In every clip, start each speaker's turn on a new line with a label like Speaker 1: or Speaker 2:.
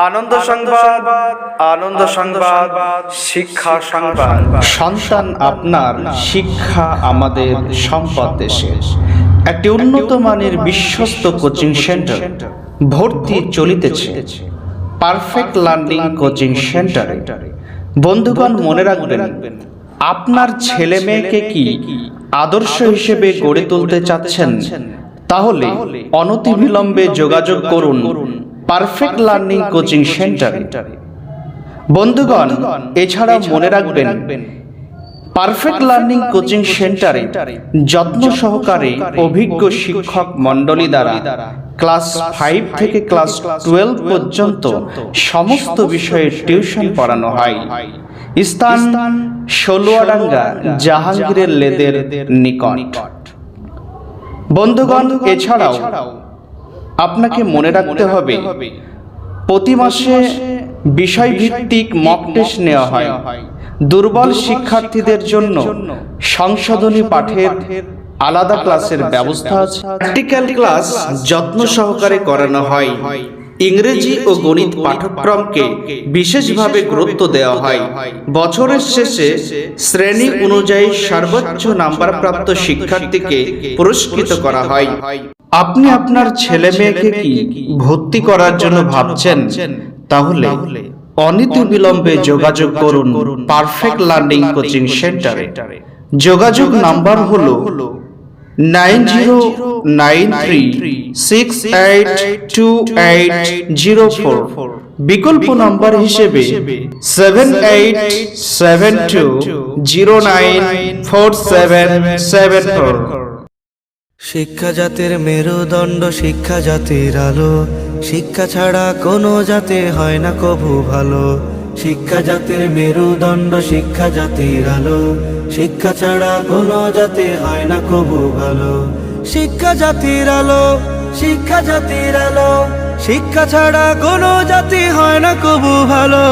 Speaker 1: আনন্দ সংবাদ, আনন্দ সংবাদ, শিক্ষা সংবাদ।
Speaker 2: সন্তান আপনার, শিক্ষা আমাদের সম্পদ। দেশে একটি উন্নত মানের বিশ্বস্ত কোচিং সেন্টার ভর্তি চলিতেছে পারফেক্ট লার্নিং কোচিং সেন্টারে। বন্ধুগণ, মনে রাখবেন, আপনার ছেলে মেয়েকে কি আদর্শ হিসেবে গড়ে তুলতে চাচ্ছেন? তাহলে অনতিবিলম্বে যোগাযোগ করুন পারফেক্ট লার্নিং কোচিং সেন্টারে। বন্ধুগণ, এছাড়াও মনে রাখবেন, পারফেক্ট লার্নিং কোচিং সেন্টারে যত্ন সহকারে অভিজ্ঞ শিক্ষক মণ্ডলী দ্বারা ক্লাস 5 থেকে ক্লাস 12 পর্যন্ত সমস্ত বিষয়ে টিউশন পড়ানো হয়। স্থান ষোলোয়াডাঙ্গা, জাহাঙ্গীরের লেদের নিকট। বন্ধুগণ, এছাড়াও আপনাকে মনে রাখতে হবে, প্রতি মাসে বিষয়ভিত্তিক মক টেস্ট নেওয়া হয়। দুর্বল শিক্ষার্থীদের জন্য সংশোধনী পাঠের আলাদা ক্লাসের ব্যবস্থা আছে। প্র্যাকটিক্যাল ক্লাস যত্ন সহকারে করানো হয়। ইংরেজি ও গণিত পাঠ্যক্রমকে বিশেষভাবে গুরুত্ব দেওয়া হয়। বছরের শেষে শ্রেণী অনুযায়ী সর্বোচ্চ নাম্বারপ্রাপ্ত শিক্ষার্থীকে পুরস্কৃত করা হয়। আপনি আপনার ছেলে মেয়েকে কি ভর্তি করার জন্য ভাবছেন? তাহলে অনতিবিলম্বে যোগাযোগ করুন পারফেক্ট লার্নিং কোচিং সেন্টারে। যোগাযোগ নাম্বার হলো 9093682804। বিকল্প নাম্বার হিসেবে 7872094774।
Speaker 3: শিক্ষা জাতির মেরুদণ্ড, শিক্ষা জাতির আলো, শিক্ষা ছাড়া কোনো জাতি হয় না কভু ভালো। শিক্ষা জাতির মেরুদণ্ড, শিক্ষা জাতির আলো, শিক্ষা ছাড়া কোনো জাতি হয় না কভু ভালো। শিক্ষা জাতির আলো, শিক্ষা জাতির আলো, শিক্ষা ছাড়া কোনো জাতি হয় না কভু ভালো।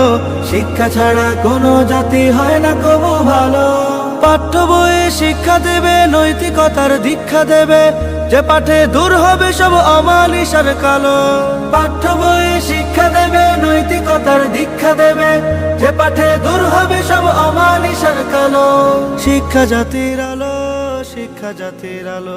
Speaker 3: শিক্ষা ছাড়া কোনো জাতি হয় না কভু ভালো। পাঠ্য বইয়ে শিক্ষা দেবে, নৈতিকতার দীক্ষা দেবে, যে পাঠে দূর হবে সব অমানিসার কালো। পাঠ্য বইয়ে শিক্ষা দেবে, নৈতিকতার দীক্ষা দেবে, যে পাঠে দূর হবে সব অমানিসার কালো। শিক্ষা জাতির আলো, শিক্ষা জাতির আলো।